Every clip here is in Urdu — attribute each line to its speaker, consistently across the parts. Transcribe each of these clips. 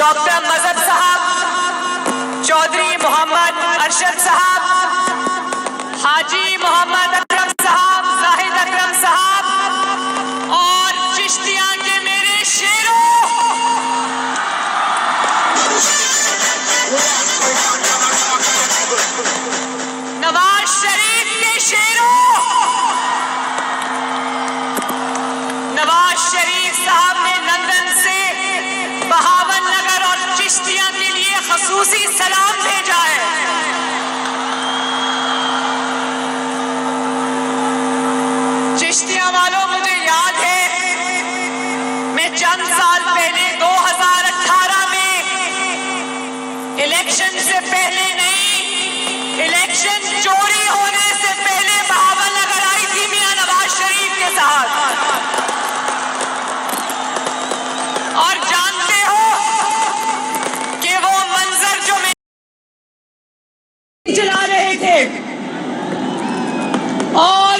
Speaker 1: ڈاکٹر مظہر صاحب, چودھری محمد ارشد صاحب, حاجی محمد اکرم صاحب, زاہد اکرم صاحب, اور چشتیاں کے میرے شیروں, نواز شریف کے شیروں. نواز شریف صاحب نے لندن سے بہاون نگر اور چشتیاں کے لیے خصوصی سلام بھیجا ہے. چشتیاں والوں, مجھے یاد ہے میں چند سال پہلے 2018 میں الیکشن سے پہلے نہیں, الیکشن چوری ہونے سے پہلے بہاون نگر آئی تھی میاں نواز شریف کے ساتھ. اور جانتے ہو کہ وہ منظر جو میں چلا رہے تھے, اور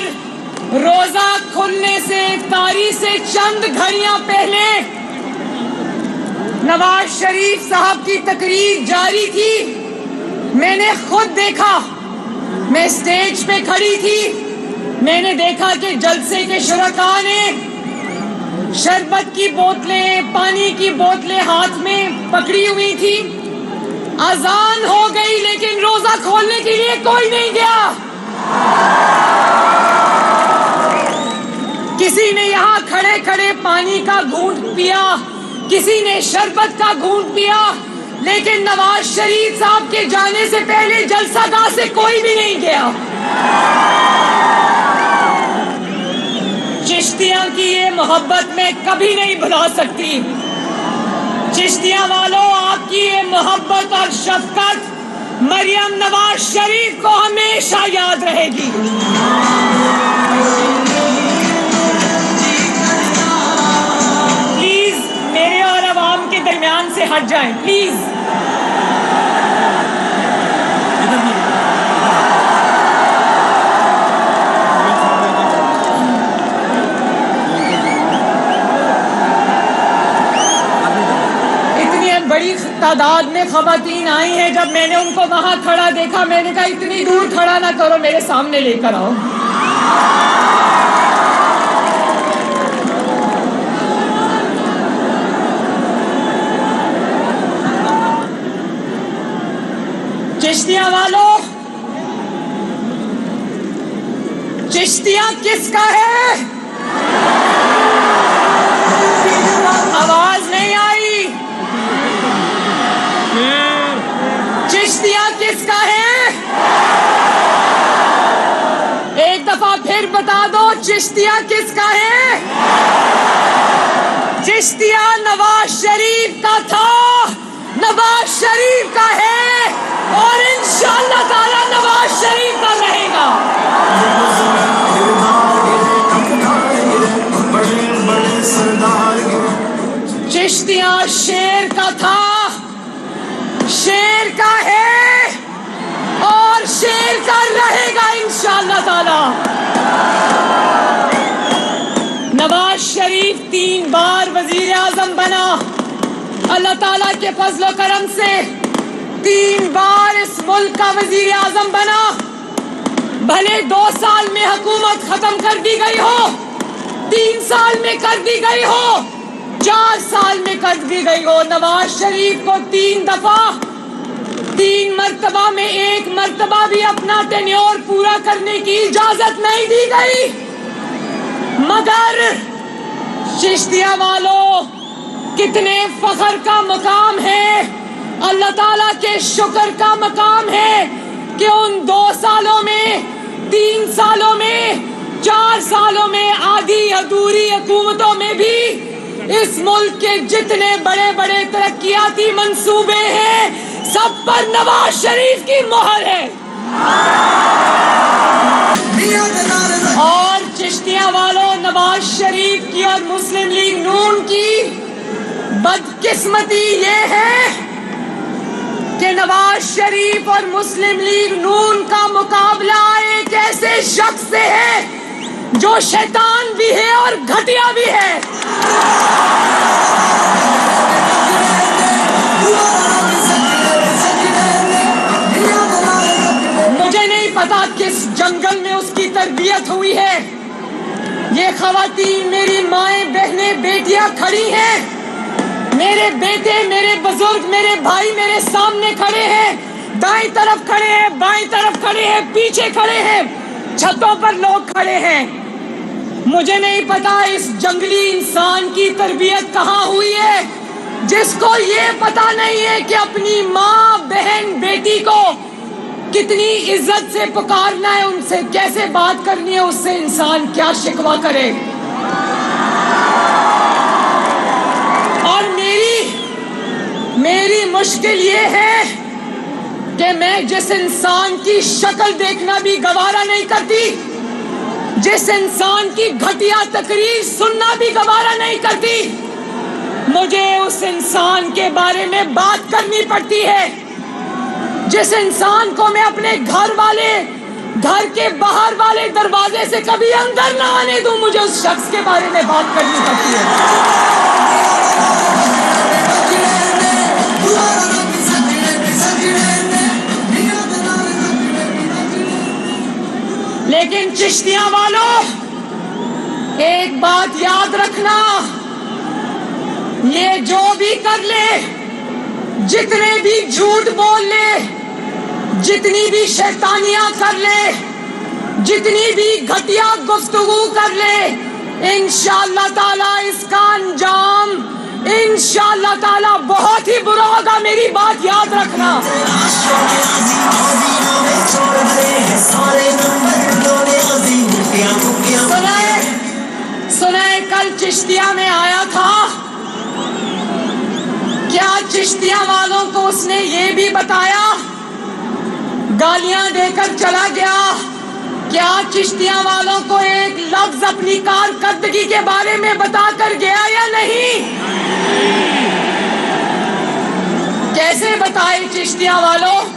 Speaker 1: روزہ کھلنے سے افطاری سے چند گھڑیاں پہلے نواز شریف صاحب کی تقریر جاری تھی. میں نے خود دیکھا, میں اسٹیج پہ کھڑی تھی, میں نے دیکھا کہ جلسے کے شرکاء نے شربت کی بوتلیں, پانی کی بوتلیں ہاتھ میں پکڑی ہوئی تھی. اذان ہو گئی لیکن روزہ کھولنے کے لیے کوئی نہیں گیا. کسی نے یہاں کھڑے کھڑے پانی کا گھونٹ پیا, کسی نے شربت کا گھونٹ پیا, لیکن نواز شریف صاحب کے جانے سے پہلے جلسہ گاہ سے کوئی بھی نہیں گیا. چشتیاں کی یہ محبت میں کبھی نہیں بھلا سکتی. چشتیاں والوں, آپ کی یہ محبت اور شفقت مریم نواز شریف کو ہمیشہ یاد رہے گی. پلیز میرے اور عوام کے درمیان سے ہٹ جائیں, پلیز. بڑی تعداد میں خواتین آئی ہیں. جب میں نے ان کو وہاں کھڑا دیکھا, میں نے کہا اتنی دور کھڑا نہ کرو, میرے سامنے لے کر آؤ. چشتیاں والوں, چشتیاں کس کا ہے؟ آواز نہیں آئی. چشتیاں کس کا ہے؟ ایک دفعہ پھر بتا دو, چشتیاں کس کا ہے؟ چشتیاں نواز شریف کا تھا, نواز شریف کا ہے, اور انشاءاللہ تعالی نواز شریف کا رہے گا. چشتیاں شیر کا تھا, شیر کا ہے, اور شیر کا رہے گا انشاءاللہ تعالی. نواز شریف 3 بار وزیر اعظم بنا. اللہ تعالیٰ کے فضل و کرم سے 3 بار اس ملک کا وزیر اعظم بنا. بھلے 2 سال میں حکومت ختم کر دی گئی ہو, 3 سال میں کر دی گئی ہو, 4 سال میں کر دی گئی ہو, نواز شریف کو 3 دفعہ 3 مرتبہ میں 1 مرتبہ بھی اپنا ٹینیور پورا کرنے کی اجازت نہیں دی گئی. مگر چشتیاں والوں, کتنے فخر کا مقام ہے, اللہ تعالیٰ کے شکر کا مقام ہے کہ ان 2 سالوں میں, 3 سالوں میں, 4 سالوں میں, آدھی ادھوری حکومتوں میں بھی اس ملک کے جتنے بڑے بڑے ترقیاتی منصوبے ہیں, سب پر نواز شریف کی مہر ہے. اور چشتیاں والوں, نواز شریف کی اور مسلم لیگ نون کی بدقسمتی یہ ہے کہ نواز شریف اور مسلم لیگ نون کا مقابلہ ایک ایسے شخص سے ہے جو شیطان بھی ہے اور گھٹیا بھی ہے. مجھے نہیں پتا کس جنگل میں اس کی تربیت ہوئی ہے. یہ خواتین میری مائیں بہنیں بیٹیاں کھڑی ہیں, میرے بیٹے میرے بزرگ میرے بھائی میرے سامنے کھڑے ہیں, دائیں طرف کھڑے ہیں بائیں طرف کھڑے ہیں پیچھے کھڑے ہیں, چھتوں پر لوگ کھڑے ہیں. مجھے نہیں پتا اس جنگلی انسان کی تربیت کہاں ہوئی ہے جس کو یہ پتا نہیں ہے کہ اپنی ماں بہن بیٹی کو کتنی عزت سے پکارنا ہے, ان سے کیسے بات کرنی ہے, اس سے انسان کیا شکوہ کرے. اور میری مشکل یہ ہے کہ میں جس انسان کی شکل دیکھنا بھی گوارا نہیں کرتی, جس انسان کی گھٹیا تقریر سننا بھی گوارا نہیں کرتی, مجھے اس انسان کے بارے میں بات کرنی پڑتی ہے. جس انسان کو میں اپنے گھر کے باہر والے دروازے سے کبھی اندر نہ آنے دوں, مجھے اس شخص کے بارے میں بات کرنی پڑتی ہے. لیکن چشتیاں والوں, ایک بات یاد رکھنا, یہ جو بھی کر لے, جتنے بھی جھوٹ بول لے, جتنی بھی شیطانیاں کر لے, جتنی بھی گھٹیا گفتگو کر لے, انشاءاللہ تعالی اس کا انجام انشاءاللہ تعالی بہت ہی برا ہوگا. میری بات یاد رکھنا. سنائے کل چشتیہ میں آیا تھا, کیا چشتیہ والوں کو اس نے یہ بھی بتایا, گالیاں دے کر چلا گیا, کیا چشتیہ والوں کو ایک لفظ اپنی کارکردگی کے بارے میں بتا کر گیا یا نہیں؟ کیسے بتائے چشتیہ والوں؟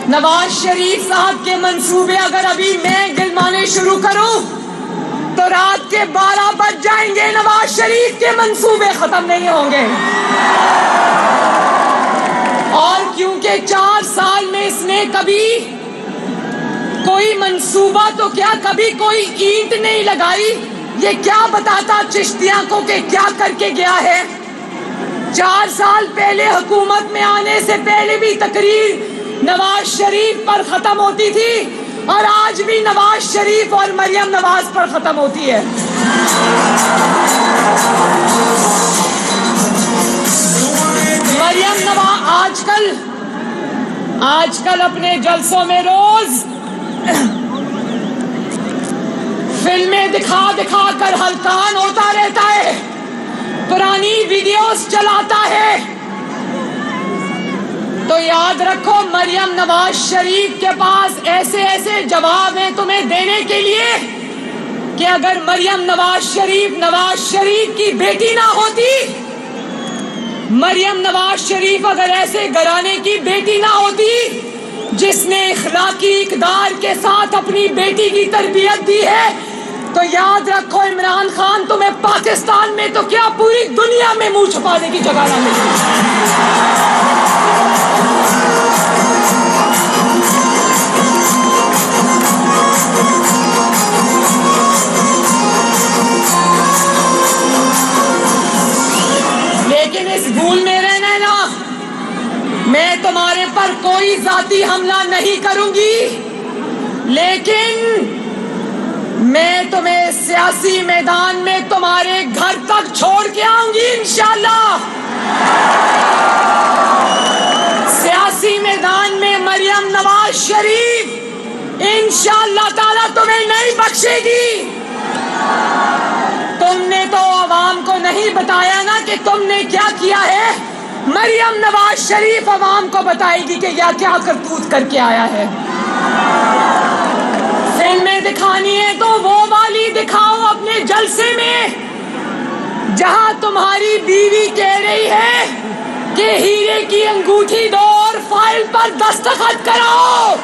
Speaker 1: نواز شریف صاحب کے منصوبے اگر ابھی میں گنوانے شروع کروں تو رات کے 12 بج جائیں گے, نواز شریف کے منصوبے ختم نہیں ہوں گے. اور کیونکہ 4 سال میں اس نے کبھی کوئی منصوبہ تو کیا کبھی کوئی اینٹ نہیں لگائی, یہ کیا بتاتا چشتیاں کو کہ کیا کر کے گیا ہے. 4 سال پہلے حکومت میں آنے سے پہلے بھی تقریر نواز شریف پر ختم ہوتی تھی, اور آج بھی نواز شریف اور مریم نواز پر ختم ہوتی ہے. مریم نواز آج کل اپنے جلسوں میں روز فلمیں دکھا کر ہلکان ہوتا رہتا ہے, پرانی ویڈیوز چلاتا ہے. تو یاد رکھو, مریم نواز شریف کے پاس ایسے جواب ہیں تمہیں دینے کے لیے کہ اگر مریم نواز شریف کی بیٹی نہ ہوتی, مریم نواز شریف اگر ایسے گھرانے کی بیٹی نہ ہوتی جس نے اخلاقی اقدار کے ساتھ اپنی بیٹی کی تربیت دی ہے, تو یاد رکھو عمران خان تمہیں پاکستان میں تو کیا پوری دنیا میں منہ چھپانے کی جگہ نہ ملتی. لیکن اس بھول میں رہنا نا, میں تمہارے پر کوئی ذاتی حملہ نہیں کروں گی, لیکن میں تمہیں سیاسی میدان میں تمہارے گھر تک چھوڑ کے آؤں گی انشاءاللہ. سیاسی میدان میں مریم نواز شریف انشاءاللہ تعالیٰ تمہیں نہیں بخشے گی. تم نے تو عوام کو نہیں بتایا نا کہ تم نے کیا کیا ہے, مریم نواز شریف عوام کو بتائے گی کہ یہ کیا کرتوت کر کے آیا ہے. فلمیں دکھانی ہے تو وہ والی دکھاؤ اپنے جلسے میں جہاں تمہاری بیوی کہہ رہی ہے کہ ہیرے کی انگوٹھی دو اور فائل پر دستخط کراؤ.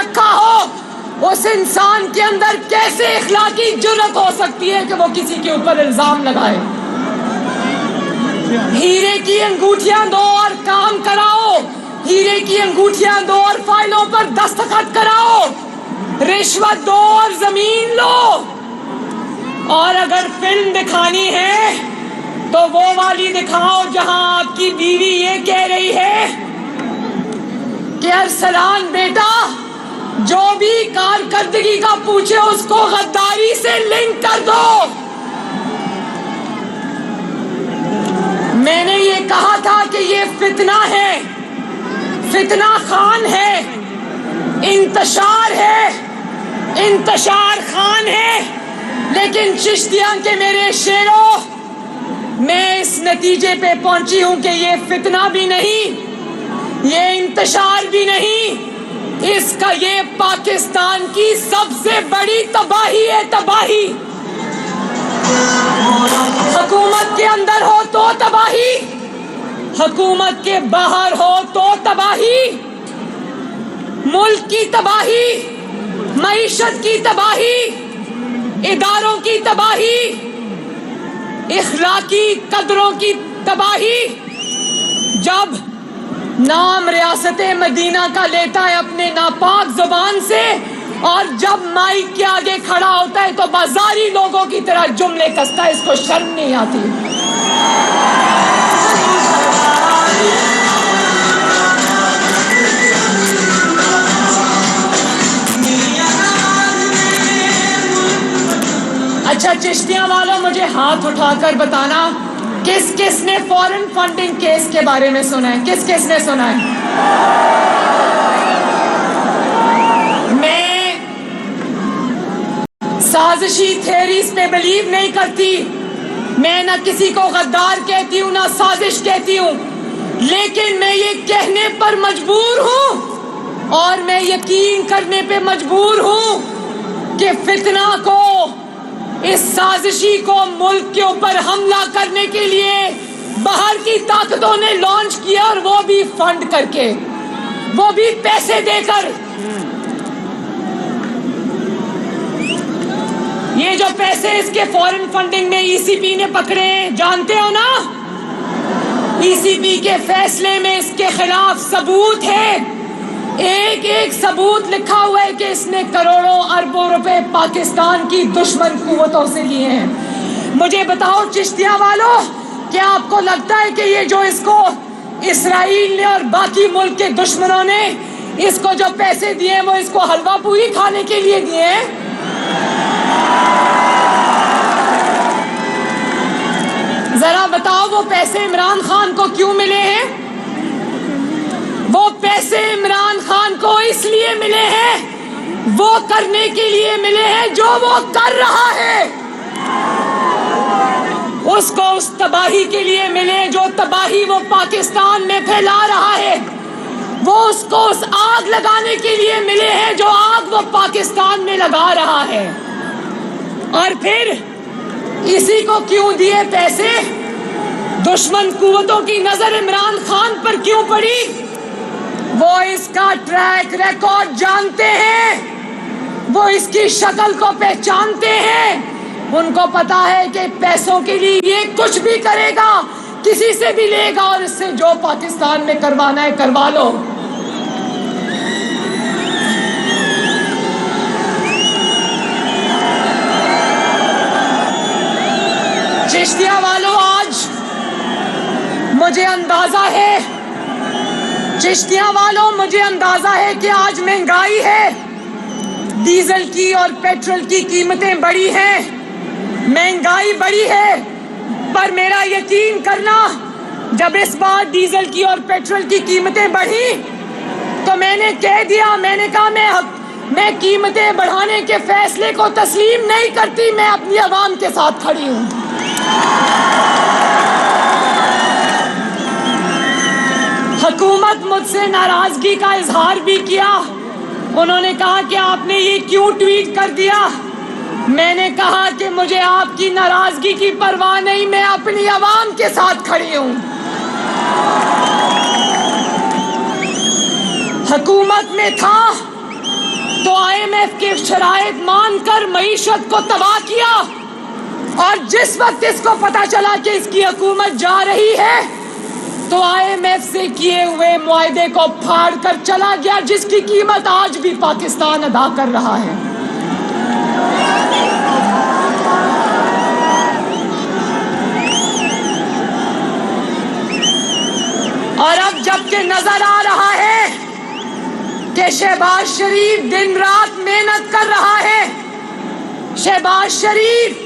Speaker 1: رکھا ہو، اس انسان کے اندر کیسے اخلاقی جرأت ہو سکتی ہے کہ وہ کسی کے اوپر الزام لگائے؟ ہیرے کی انگوٹھیاں دو اور کام کراؤ، ہیرے کی انگوٹھیاں دو اور فائلوں پر دستخط کراؤ، رشوت دو اور زمین لو، اور اگر فلم دکھانی ہے تو وہ والی دکھاؤ جہاں آپ کی بیوی یہ کہہ رہی ہے کہ ارسلان بیٹا جو بھی کارکردگی کا پوچھے اس کو غداری سے لنک کر دو۔ میں نے یہ کہا تھا کہ یہ فتنہ ہے، فتنہ خان ہے، انتشار ہے، انتشار خان ہے، لیکن چشتیاں کے میرے شیروں، میں اس نتیجے پہ پہنچی ہوں کہ یہ فتنہ بھی نہیں، یہ انتشار بھی نہیں، اس کا یہ پاکستان کی سب سے بڑی تباہی ہے، تباہی۔ حکومت کے اندر ہو تو تباہی، حکومت کے باہر ہو تو تباہی، ملک کی تباہی، معیشت کی تباہی، اداروں کی تباہی، اخلاقی قدروں کی تباہی۔ جب نام ریاست مدینہ کا لیتا ہے اپنے ناپاک زبان سے، اور جب مائک کے آگے کھڑا ہوتا ہے تو بازاری لوگوں کی طرح جملے کستا ہے، اس کو شرم نہیں آتی؟ اچھا چشتیاں والوں، مجھے ہاتھ اٹھا کر بتانا کس کس نے فورن فنڈنگ کیس کے بارے میں سنا ہے؟ کس کس نے سنا ہے؟ میں سازشی تھیریز پہ بلیو نہیں کرتی، میں نہ کسی کو غدار کہتی ہوں نہ سازش کہتی ہوں، لیکن میں یہ کہنے پر مجبور ہوں اور میں یقین کرنے پہ مجبور ہوں کہ فتنہ کو، اس سازشی کو ملک کے اوپر حملہ کرنے کے لیے باہر کی طاقتوں نے لانچ کیا، اور وہ بھی فنڈ کر کے، وہ بھی پیسے دے کر۔ یہ جو پیسے اس کے فورن فنڈنگ میں ای سی پی نے پکڑے ہیں، جانتے ہو نا؟ ای سی پی کے فیصلے میں اس کے خلاف ثبوت ہے، ایک ایک ثبوت لکھا ہوا ہے کہ اس نے کروڑوں اربوں روپے پاکستان کی دشمن قوتوں سے لیے ہیں۔ مجھے بتاؤ چشتیاں والوں، کیا آپ کو لگتا ہے کہ یہ جو اس کو اسرائیل نے اور باقی ملک کے دشمنوں نے اس کو جو پیسے دیے وہ اس کو حلوہ پوری کھانے کے لیے دیے ہیں؟ ذرا بتاؤ وہ پیسے عمران خان کو کیوں ملے ہیں؟ وہ پیسے عمران خان کو اس لیے ملے ہیں، وہ کرنے کے لیے ملے ہیں جو وہ کر رہا ہے، اس کو اس تباہی کے لیے ملے جو تباہی وہ پاکستان میں پھیلا رہا ہے، وہ اس کو اس آگ لگانے کے لیے ملے ہیں جو آگ وہ پاکستان میں لگا رہا ہے۔ اور پھر اسی کو کیوں دیے پیسے؟ دشمن قوتوں کی نظر عمران خان پر کیوں پڑی؟ وہ اس کا ٹریک ریکارڈ جانتے ہیں، وہ اس کی شکل کو پہچانتے ہیں، ان کو پتا ہے کہ پیسوں کے لیے یہ کچھ بھی کرے گا، کسی سے بھی لے گا، اور اس سے جو پاکستان میں کروانا ہے کروا لو۔ چشتیاں والوں، آج مجھے اندازہ ہے، چشتیاں والوں مجھے اندازہ ہے کہ آج مہنگائی ہے، ڈیزل کی اور پیٹرول کی قیمتیں بڑی ہیں، مہنگائی بڑی ہے، پر میرا یقین کرنا جب اس بار ڈیزل کی اور پیٹرول کی قیمتیں بڑھی تو میں نے کہہ دیا، میں نے کہا میں قیمتیں بڑھانے کے فیصلے کو تسلیم نہیں کرتی، میں اپنی عوام کے ساتھ کھڑی ہوں۔ حکومت مجھ سے ناراضگی کا اظہار بھی کیا، انہوں نے کہا کہ آپ نے یہ کیوں ٹویٹ کر دیا؟ میں نے کہا کہ مجھے آپ کی ناراضگی کی پرواہ نہیں، میں اپنی عوام کے ساتھ کھڑی ہوں۔ حکومت میں تھا کے شرائط مان کر معیشت کو تباہ کیا، اور جس وقت اس کو پتا چلا کہ اس کی حکومت جا رہی ہے تو IMF سے کیے ہوئے معاہدے کو پھاڑ کر چلا گیا، جس کی قیمت آج بھی پاکستان ادا کر رہا ہے۔ اور اب جبکہ نظر آ رہا ہے کہ شہباز شریف دن رات محنت کر رہا ہے، شہباز شریف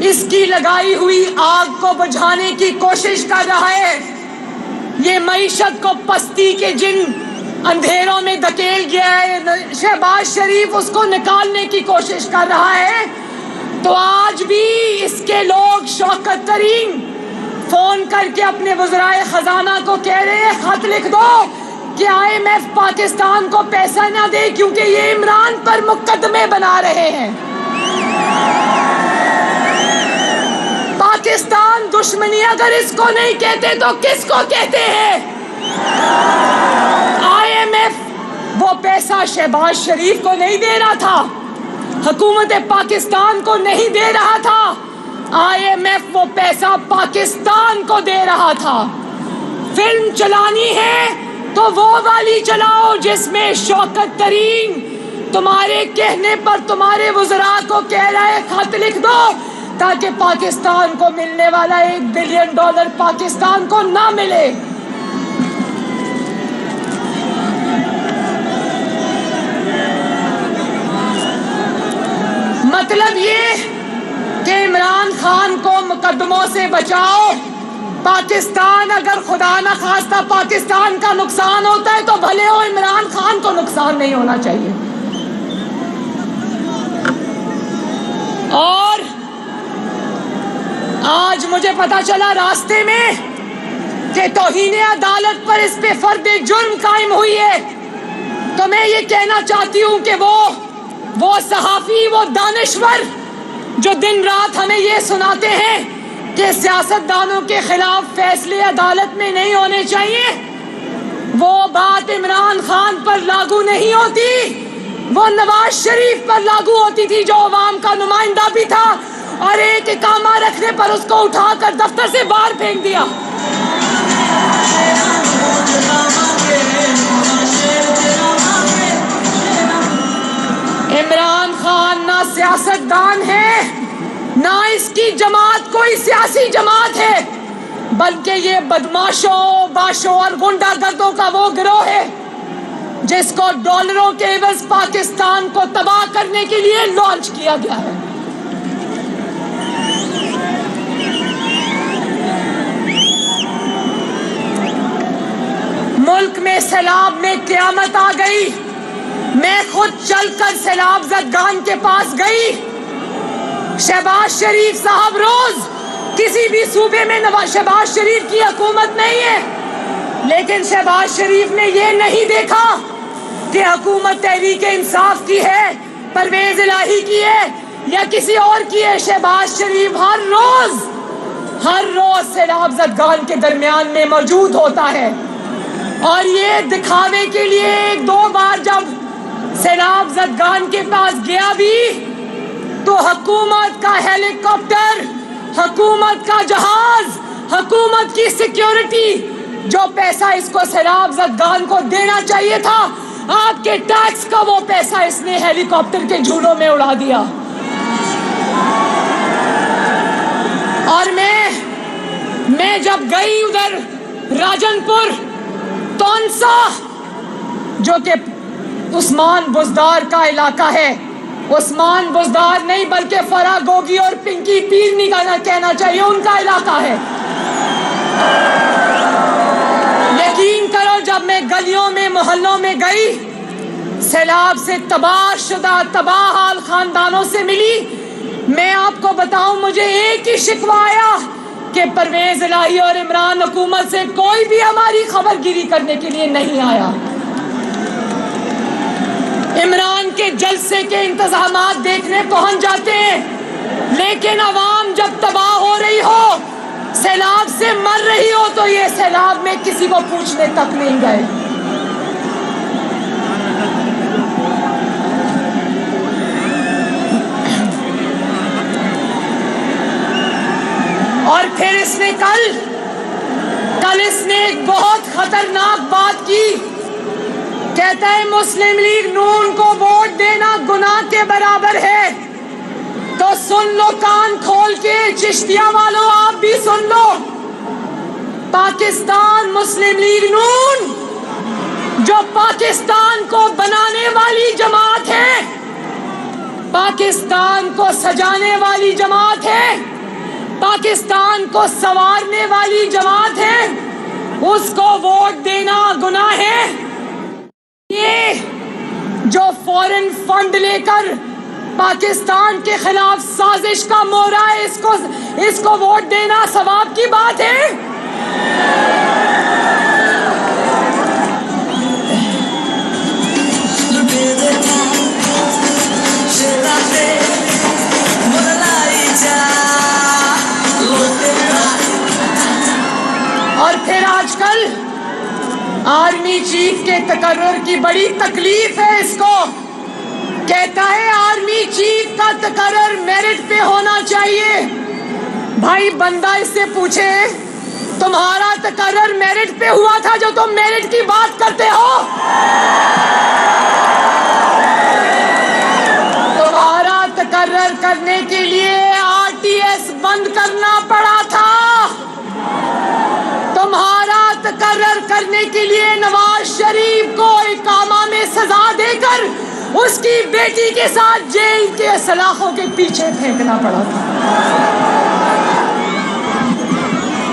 Speaker 1: اس کی لگائی ہوئی آگ کو بجھانے کی کوشش کر رہا ہے، یہ معیشت کو پستی کے جن اندھیروں میں دھکیل گیا ہے، شہباز شریف اس کو نکالنے کی کوشش کر رہا ہے، تو آج بھی اس کے لوگ شوکت ترین فون کر کے اپنے وزرائے خزانہ کو کہہ رہے ہیں خط لکھ دو کہ IMF پاکستان کو پیسہ نہ دے کیونکہ یہ عمران پر مقدمے بنا رہے ہیں۔ پاکستان دشمنی اگر اس کو نہیں کہتے تو کس کو کہتے ہیں؟ IMF وہ پیسہ شہباز شریف کو نہیں دے رہا تھا، حکومت پاکستان کو نہیں دے رہا تھا، IMF وہ پیسہ پاکستان کو دے رہا تھا۔ فلم چلانی ہے تو وہ والی چلاؤ جس میں شوکت ترین تمہارے کہنے پر تمہارے وزراء کو کہہ رہا ہے خط لکھ دو تاکہ پاکستان کو ملنے والا $1 بلین پاکستان کو نہ ملے۔ مطلب یہ کہ عمران خان کو مقدموں سے بچاؤ، پاکستان اگر خدا نہ خواستہ پاکستان کا نقصان ہوتا ہے تو بھلے ہو عمران خان کو نقصان نہیں ہونا چاہیے۔ اور آج مجھے پتا چلا راستے میں کہ توہین عدالت پر اس پہ فرد جرم قائم ہوئی ہے، تو میں یہ کہنا چاہتی ہوں کہ وہ صحافی، وہ دانشور جو دن رات ہمیں یہ سناتے ہیں کہ سیاستدانوں کے خلاف فیصلے عدالت میں نہیں ہونے چاہیے، وہ بات عمران خان پر لاگو نہیں ہوتی، وہ نواز شریف پر لاگو ہوتی تھی جو عوام کا نمائندہ بھی تھا، اور ایک اقامہ رکھنے پر اس کو اٹھا کر دفتر سے باہر پھینک دیا۔ عمران خان نہ سیاستدان ہے، نہ اس کی جماعت کوئی سیاسی جماعت ہے، بلکہ یہ بدماشوں، باشوں اور گنڈا گردوں کا وہ گروہ ہے جس کو ڈالروں کے عوض پاکستان کو تباہ کرنے کے لیے لانچ کیا گیا ہے۔ ملک میں سیلاب میں قیامت آ گئی، میں خود چل کر سیلاب زدگان کے پاس گئی۔ شہباز شریف صاحب روز کسی بھی صوبے میں شہباز شریف کی حکومت نہیں ہے، لیکن شہباز شریف نے یہ نہیں دیکھا کہ حکومت تحریک انصاف کی ہے، پرویز الہی کی ہے یا کسی اور کی ہے۔ شہباز شریف ہر روز سیلاب زدگان کے درمیان میں موجود ہوتا ہے، اور یہ دکھاوے کے لیے 1-2 بار جب سیلاب زدگان کے پاس گیا بھی تو حکومت کا ہیلی کاپٹر، حکومت کا جہاز، حکومت کی سیکیورٹی، جو پیسہ اس کو سیلاب زدگان کو دینا چاہیے تھا، آپ کے ٹیکس کا وہ پیسہ اس نے ہیلی کاپٹر کے جھولوں میں اڑا دیا۔ اور میں جب گئی ادھر راجن پور تونسا جو کہ عثمان بزدار کا علاقہ ہے، عثمان بزدار نہیں بلکہ فرا گوگی اور پنکی پیر نگانا کہنا چاہیے، ان کا علاقہ ہے۔ یقین کرو جب میں گلیوں میں محلوں میں گئی، سیلاب سے تباہ شدہ تباہ حال خاندانوں سے ملی، میں آپ کو بتاؤں مجھے ایک ہی شکوہ آیا کہ پرویز الہی اور عمران حکومت سے کوئی بھی ہماری خبر گیری کرنے کے لیے نہیں آیا۔ عمران کے جلسے کے انتظامات دیکھنے پہنچ جاتے ہیں، لیکن عوام جب تباہ ہو رہی ہو، سیلاب سے مر رہی ہو، تو یہ سیلاب میں کسی کو پوچھنے تک نہیں گئے۔ کل اس نے ایک بہت خطرناک بات کی. کہتا ہے مسلم لیگ نون کو ووٹ دینا گناہ کے برابر ہے. تو سن لو کان کھول کے چشتیہ والوں، آپ بھی سن لو. پاکستان مسلم لیگ نون جو پاکستان کو بنانے والی جماعت ہے، پاکستان کو سجانے والی جماعت ہے، پاکستان کو سنوارنے والی جماعت ہے، اس کو ووٹ دینا گناہ ہے. یہ جو فورن فنڈ لے کر پاکستان کے خلاف سازش کا مورا ہے، اس کو ووٹ دینا ثواب کی بات ہے. اور پھر آج کل آرمی چیف کے تقرر کی بڑی تکلیف ہے اس کو. کہتا ہے آرمی چیف کا تقرر میرٹ پہ ہونا چاہیے. بھائی بندہ اس سے پوچھے تمہارا تقرر میرٹ پہ ہوا تھا جو تم میرٹ کی بات کرتے ہو؟ تمہارا تقرر کرنے کے لیے RTS بند کرنا پڑا تھا. تمہارا تقرر کرنے کے لیے نواز شریف کو اقامہ میں سزا دے کر اس کی بیٹی کے ساتھ جیل کے سلاخوں کے پیچھے پھینکنا پڑا تھا.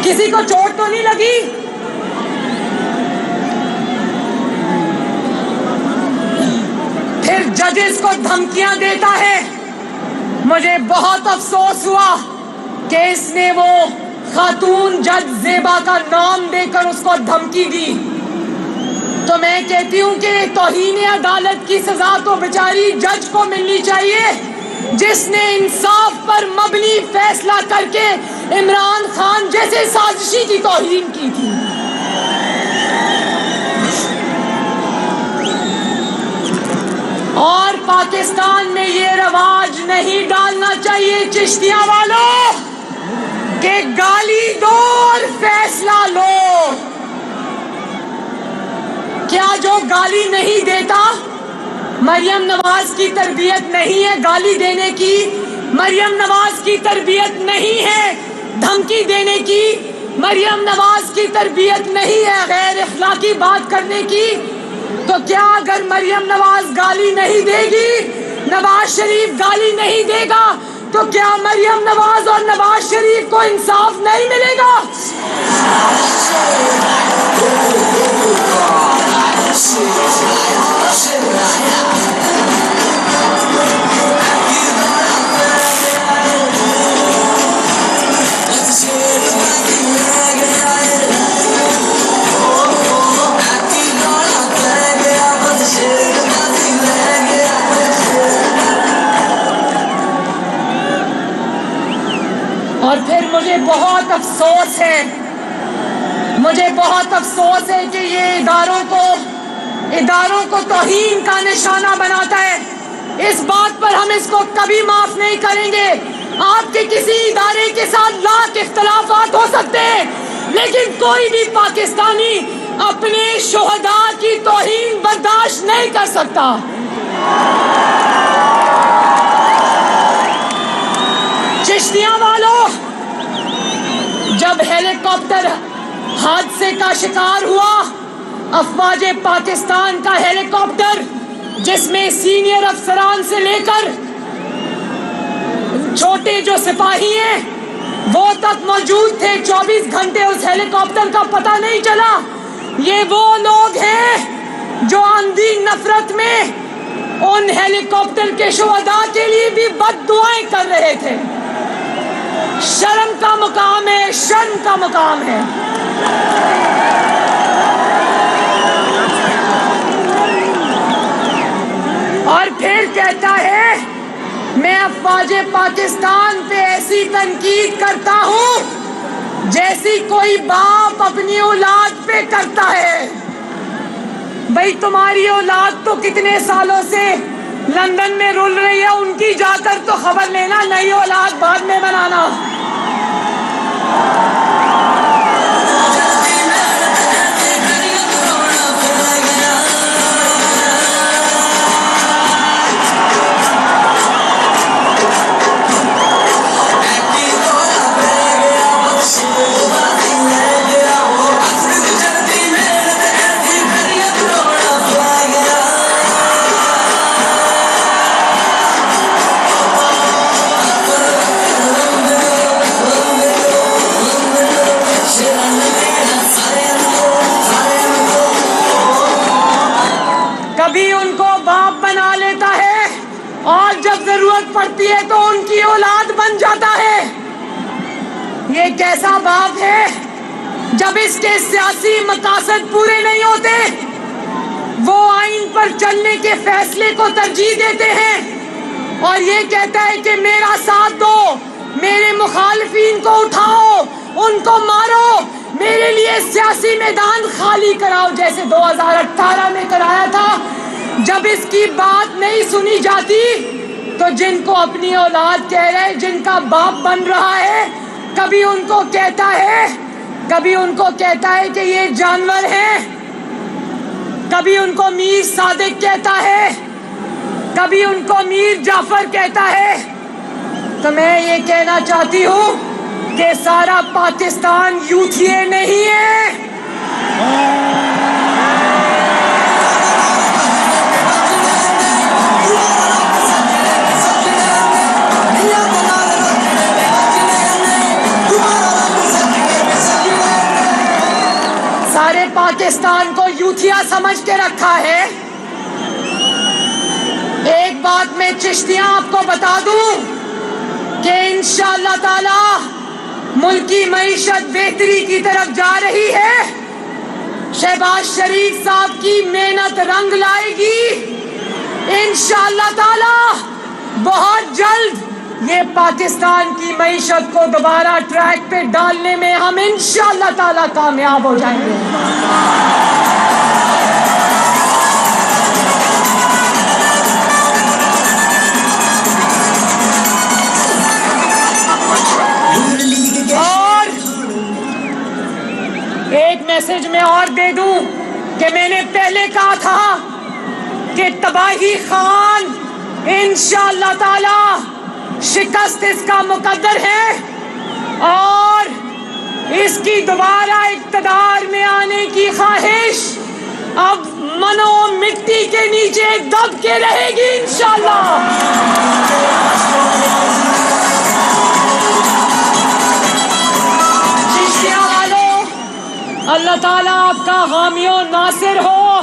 Speaker 1: کسی کو چوٹ تو نہیں لگی؟ پھر ججز کو دھمکیاں دیتا ہے. مجھے بہت افسوس ہوا کہ اس نے وہ خاتون جج زیبا کا نام دے کر اس کو دھمکی دی. تو میں کہتی ہوں کہ توہین عدالت کی سزا تو بیچاری جج کو ملنی چاہیے جس نے انصاف پر مبنی فیصلہ کر کے عمران خان جیسے سازشی کی توہین کی تھی. اور پاکستان میں یہ رواج نہیں ڈالنا چاہیے چشتیہ والوں کہ گالی دو اور فیصلہ لو. کیا جو گالی نہیں دیتا مریم نواز کی تربیت نہیں ہے؟ گالی دینے کی مریم نواز کی تربیت نہیں ہے. دھمکی دینے کی مریم نواز کی تربیت نہیں ہے. غیر اخلاقی بات کرنے کی. تو کیا اگر مریم نواز گالی نہیں دے گی، نواز شریف گالی نہیں دے گا، تو کیا مریم نواز اور نواز شریف کو انصاف نہیں ملے گا؟ اور پھر مجھے بہت افسوس ہے کہ یہ اداروں کو توہین کا نشانہ بناتا ہے. اس بات پر ہم اس کو کبھی معاف نہیں کریں گے. آپ کے کسی ادارے کے ساتھ لاکھ اختلافات ہو سکتے ہیں، لیکن کوئی بھی پاکستانی اپنے شہداء کی توہین برداشت نہیں کر سکتا. چشتیاں والوں، جب ہیلی کاپٹر حادثے کا شکار ہوا، افواج پاکستان کا ہیلی کاپٹر جس میں سینئر افسران سے لے کر چھوٹے جو سپاہی ہیں وہ تک موجود تھے، 24 گھنٹے اس ہیلی کاپٹر کا پتہ نہیں چلا. یہ وہ لوگ ہیں جو اندھی نفرت میں ان ہیلی کاپٹر کے شہداء کے لیے بھی بد دعائیں کر رہے تھے. شرم کا مقام ہے، شرم کا مقام ہے. اور پھر کہتا ہے میں افواج پاکستان پہ ایسی تنقید کرتا ہوں جیسی کوئی باپ اپنی اولاد پہ کرتا ہے. بھئی تمہاری اولاد تو کتنے سالوں سے لندن میں رول رہی ہے، ان کی جا کر تو خبر لینا، نئی اولاد بعد میں بنانا. اور جب ضرورت پڑتی ہے تو ان کی اولاد بن جاتا ہے۔ یہ کیسا باپ ہے جب اس کے سیاسی مقاصد پورے نہیں ہوتے وہ آئین پر چلنے کے فیصلے کو ترجیح دیتے ہیں اور یہ کہتا ہے کہ میرا ساتھ دو، میرے مخالفین کو اٹھاؤ، ان کو مارو، میرے لیے سیاسی میدان خالی کراؤ، جیسے 2018 میں کرایا تھا۔ جب اس کی بات نہیں سنی جاتی تو جن کو اپنی اولاد کہہ رہے، جن کا باپ بن رہا ہے، کبھی ان کو کہتا ہے کہ یہ جانور ہیں، کبھی ان کو میر صادق کہتا ہے، کبھی ان کو میر جعفر کہتا ہے۔ تو میں یہ کہنا چاہتی ہوں کہ سارا پاکستان یوتھیے نہیں ہے۔ سارے پاکستان کو یوتھیا سمجھ کے رکھا ہے۔ ایک بات میں چشتیاں آپ کو بتا دوں کہ انشاءاللہ تعالی ملک کی معیشت بہتری کی طرف جا رہی ہے۔ شہباز شریف صاحب کی محنت رنگ لائے گی انشاءاللہ تعالی۔ بہت جلد یہ پاکستان کی معیشت کو دوبارہ ٹریک پہ ڈالنے میں ہم انشاءاللہ تعالی کامیاب ہو جائیں گے۔ اور ایک میسج میں اور دے دوں کہ میں نے پہلے کہا تھا کہ تباہی خان انشاءاللہ تعالی شکست اس کا مقدر ہے اور اس کی دوبارہ اقتدار میں آنے کی خواہش اب منو مٹی کے نیچے دب کے رہے گی انشاءاللہ۔ چشتیاں والوں، اللہ تعالیٰ آپ کا حامی و ناصر ہو۔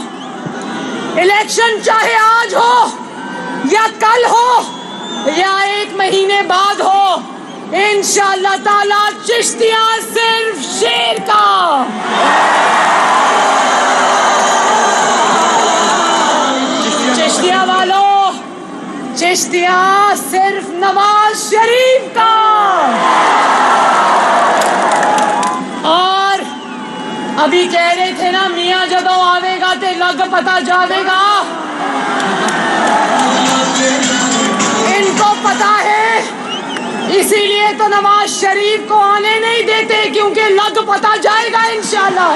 Speaker 1: الیکشن چاہے آج ہو یا کل ہو یا 1 مہینے بعد ہو، انشاءاللہ تعالی چشتیاں صرف شیر کا، چشتیاں والوں، چشتیاں صرف نواز شریف کا۔ اور ابھی کہہ رہے تھے نا میاں جدو آوے گا تے لگ پتا جاوے گا، ان کو پتا ہے، اسی لیے تو نواز شریف کو آنے نہیں دیتے کیونکہ لگ پتا جائے گا انشاءاللہ۔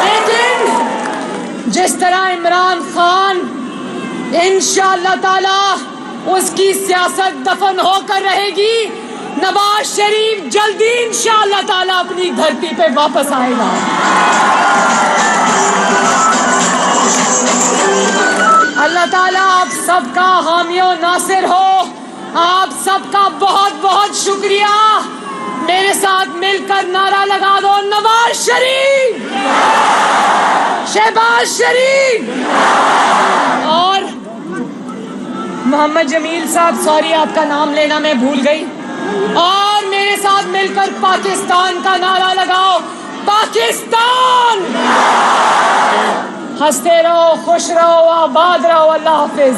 Speaker 1: لیکن جس طرح عمران خان انشاءاللہ تعالی اس کی سیاست دفن ہو کر رہے گی، نواز شریف جلدی انشاءاللہ تعالی اپنی دھرتی پہ واپس آئے گا۔ اللہ تعالیٰ آپ سب کا حامی و ناصر ہو۔ آپ سب کا بہت بہت شکریہ۔ میرے ساتھ مل کر نعرہ لگا دو، نواز شریف، شہباز شریف۔ اور محمد جمیل صاحب، سوری آپ کا نام لینا میں بھول گئی، اور میرے ساتھ مل کر پاکستان کا نعرہ لگاؤ، پاکستان۔ ہنستے رہو، خوش رہو، آباد رہو، اللہ حافظ۔